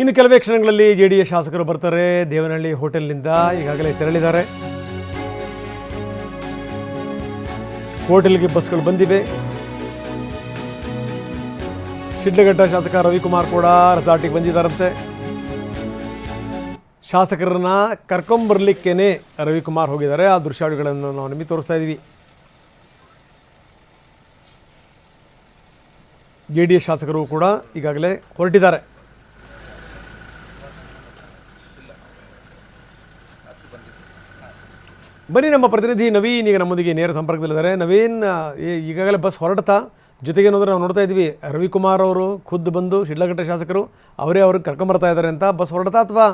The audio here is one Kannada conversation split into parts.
ಇನ್ನು ಕೆಲವೇ ಕ್ಷಣಗಳಲ್ಲಿ JDS ಶಾಸಕರು ಬರ್ತಾರೆ. ದೇವನಹಳ್ಳಿ ಹೋಟೆಲ್ನಿಂದ ಈಗಾಗಲೇ ತೆರಳಿದ್ದಾರೆ. ಹೋಟೆಲ್ಗೆ ಬಸ್ಗಳು ಬಂದಿವೆ. ಶಿಡ್ಲಘಟ್ಟ ಶಾಸಕ ರವಿಕುಮಾರ್ ಕೂಡ ರೆಸಾರ್ಟಿಗೆ ಬಂದಿದ್ದಾರಂತೆ. ಶಾಸಕರನ್ನ ಕರ್ಕೊಂಬರ್ಲಿಕ್ಕೇನೆ ರವಿಕುಮಾರ್ ಹೋಗಿದ್ದಾರೆ. ಆ ದೃಶ್ಯಾವಳಿಗಳನ್ನು ನಾವು ನಿಮಗೆ ತೋರಿಸ್ತಾ ಇದ್ದೀವಿ. JDS ಶಾಸಕರು ಕೂಡ ಈಗಾಗಲೇ ಹೊರಟಿದ್ದಾರೆ. ಬನ್ನಿ, ನಮ್ಮ ಪ್ರತಿನಿಧಿ ನವೀನ್ ಈಗ ನಮ್ಮೊಂದಿಗೆ ನೇರ ಸಂಪರ್ಕದಲ್ಲಿದ್ದಾರೆ. ನವೀನ್, ಈಗಾಗಲೇ ಬಸ್ ಹೊರಡ್ತಾ, ಜೊತೆಗೆ ಏನಂದ್ರೆ ನಾವು ನೋಡ್ತಾ ಇದ್ವಿ, ರವಿಕುಮಾರ್ ಅವರು ಖುದ್ದು ಬಂದು ಶಿಡ್ಲಘಟ್ಟ ಶಾಸಕರು ಅವರೇ ಅವ್ರಿಗೆ ಕರ್ಕೊಂಬರ್ತಾ ಇದ್ದಾರೆ ಅಂತ ಬಸ್ ಹೊರಡ್ತಾ ಅಥವಾ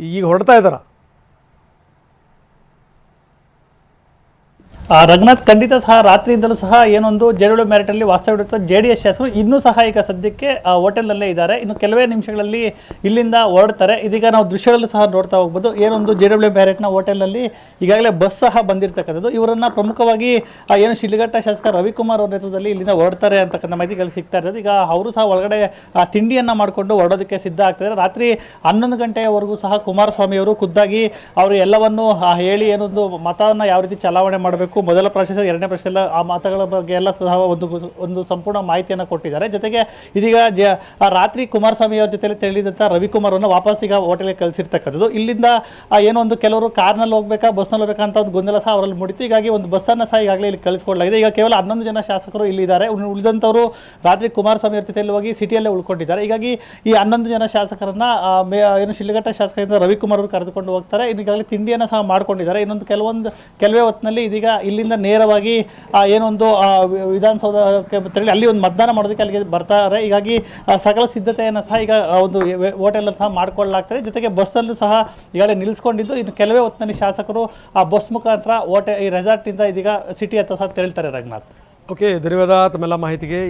ಈಗ ಹೊರಡ್ತಾ ಇದ್ದಾರಾ? ರಂಗನಾಥ್, ಖಂಡಿತ ಸಹ ರಾತ್ರಿಯಿಂದಲೂ ಸಹ ಏನೊಂದು ಜೇಡೋಳು ಮ್ಯಾರಿಟಲ್ಲಿ ವಾಸ್ತವ್ಯವಿಡುತ್ತ JDS ಶಾಸಕರು ಇನ್ನೂ ಸಹ ಈಗ ಸದ್ಯಕ್ಕೆ ಹೋಟೆಲ್ನಲ್ಲೇ ಇದ್ದಾರೆ. ಇನ್ನು ಕೆಲವೇ ನಿಮಿಷಗಳಲ್ಲಿ ಇಲ್ಲಿಂದ ಹೊರಡ್ತಾರೆ. ಇದೀಗ ನಾವು ದೃಶ್ಯಗಳಲ್ಲೂ ಸಹ ನೋಡ್ತಾ ಹೋಗ್ಬೋದು. ಏನೊಂದು JW ಮ್ಯಾರಿಟ್ನ ಹೋಟೆಲ್ನಲ್ಲಿ ಈಗಾಗಲೇ ಬಸ್ ಸಹ ಬಂದಿರತಕ್ಕಂಥದ್ದು. ಇವರನ್ನು ಪ್ರಮುಖವಾಗಿ ಏನು ಶಿಡ್ಲಘಟ್ಟ ಶಾಸಕ ರವಿಕುಮಾರ್ ಅವ್ರ ನೇತೃತ್ವದಲ್ಲಿ ಇಲ್ಲಿಂದ ಹೊರಡ್ತಾರೆ ಅಂತಕ್ಕಂಥ ಮಾಹಿತಿಗಳು ಸಿಗ್ತಾ ಇರೋದು. ಈಗ ಅವರು ಸಹ ಒಳಗಡೆ ತಿಂಡಿಯನ್ನು ಮಾಡಿಕೊಂಡು ಹೊರಡೋದಕ್ಕೆ ಸಿದ್ಧ ಆಗ್ತಿದ್ದಾರೆ. ರಾತ್ರಿ 11 ಗಂಟೆಯವರೆಗೂ ಸಹ ಕುಮಾರಸ್ವಾಮಿ ಅವರು ಖುದ್ದಾಗಿ ಅವರು ಎಲ್ಲವನ್ನು ಹೇಳಿ ಏನೊಂದು ಮತವನ್ನು ಯಾವ ರೀತಿ ಚಲಾವಣೆ ಮಾಡಬೇಕು, ಮೊದಲ ಪ್ರಶ್ನೆ ಎರಡನೇ ಪ್ರಶ್ನೆ ಎಲ್ಲ ಆ ಮತಗಳ ಬಗ್ಗೆ ಎಲ್ಲ ಸಹ ಒಂದು ಸಂಪೂರ್ಣ ಮಾಹಿತಿಯನ್ನು ಕೊಟ್ಟಿದ್ದಾರೆ. ಜೊತೆಗೆ ಇದೀಗ ರಾತ್ರಿ ಕುಮಾರಸ್ವಾಮಿ ಅವರ ಜೊತೆ ತೆರಳಿದಂಥ ರವಿಕುಮಾರ್ ಅನ್ನು ವಾಪಸ್ ಈಗ ಹೋಟೆಲ್ಗೆ ಕಳಿಸಿರ್ತಕ್ಕಂಥದ್ದು. ಇಲ್ಲಿಂದ ಏನೋ ಒಂದು ಕೆಲವರು ಕಾರ್ನಲ್ಲಿ ಹೋಗ್ಬೇಕಾ ಬಸ್ನಲ್ಲಿ ಹೋಗ್ಬೇಕಾ ಅಂತ ಒಂದು ಗೊಂದಲ ಸಹ ಅವರಲ್ಲಿ ಮೂಡಿತು. ಹೀಗಾಗಿ ಒಂದು ಬಸ್ಸನ್ನು ಸಹ ಈಗಾಗಲೇ ಇಲ್ಲಿ ಕಳಿಸ್ಕೊಡ್ಲಾಗಿದೆ. ಈಗ ಕೇವಲ 11 ಜನ ಶಾಸಕರು ಇಲ್ಲಿದ್ದಾರೆ. ಉಳಿದಂಥವರು ರಾತ್ರಿ ಕುಮಾರಸ್ವಾಮಿ ಅವರ ಜೊತೆಯಲ್ಲಿ ಹೋಗಿ ಸಿಟಿಯಲ್ಲೇ ಉಳ್ಕೊಂಡಿದ್ದಾರೆ. ಹೀಗಾಗಿ ಈ 11 ಜನ ಶಾಸಕರನ್ನ ಏನು ಶಿಡ್ಲಘಟ್ಟ ಶಾಸಕರಿಂದ ರವಿಕುಮಾರ್ ಅವರು ಕರೆದುಕೊಂಡು ಹೋಗ್ತಾರೆ. ಈಗಾಗಲೇ ತಿಂಡಿಯನ್ನು ಸಹ ಮಾಡ್ಕೊಂಡಿದ್ದಾರೆ. ಇನ್ನೊಂದು ಕೆಲವೇ ಹೊತ್ತಿನಲ್ಲಿ ಇದೀಗ ಇಲ್ಲಿಂದ ನೇರವಾಗಿ ಏನೊಂದು ವಿಧಾನಸೌಧಕ್ಕೆ ತೆರಳಿ ಅಲ್ಲಿ ಒಂದು ಮತದಾನ ಮಾಡೋದಕ್ಕೆ ಅಲ್ಲಿಗೆ ಬರ್ತಾರೆ. ಹೀಗಾಗಿ ಸಕಲ ಸಿದ್ಧತೆಯನ್ನು ಸಹ ಈಗ ಒಂದು ಹೋಟೆಲ್ ಸಹ ಮಾಡಿಕೊಳ್ಳಲಾಗ್ತದೆ. ಜೊತೆಗೆ ಬಸ್ಸಲ್ಲೂ ಸಹ ಈಗಾಗಲೇ ನಿಲ್ಲಿಸ್ಕೊಂಡಿದ್ದು, ಇನ್ನು ಕೆಲವೇ ಹೊತ್ತಿನಲ್ಲಿ ಶಾಸಕರು ಆ ಬಸ್ ಮುಖಾಂತರ ಈ ರೆಸಾರ್ಟಿಂದ ಇದೀಗ ಸಿಟಿ ಹತ್ತ ಸಹ ತೆರಳ್ತಾರೆ. ರಂಗನಾಥ್, ಓಕೆ, ಧನ್ಯವಾದ ತಮ್ಮೆಲ್ಲ ಮಾಹಿತಿಗೆ.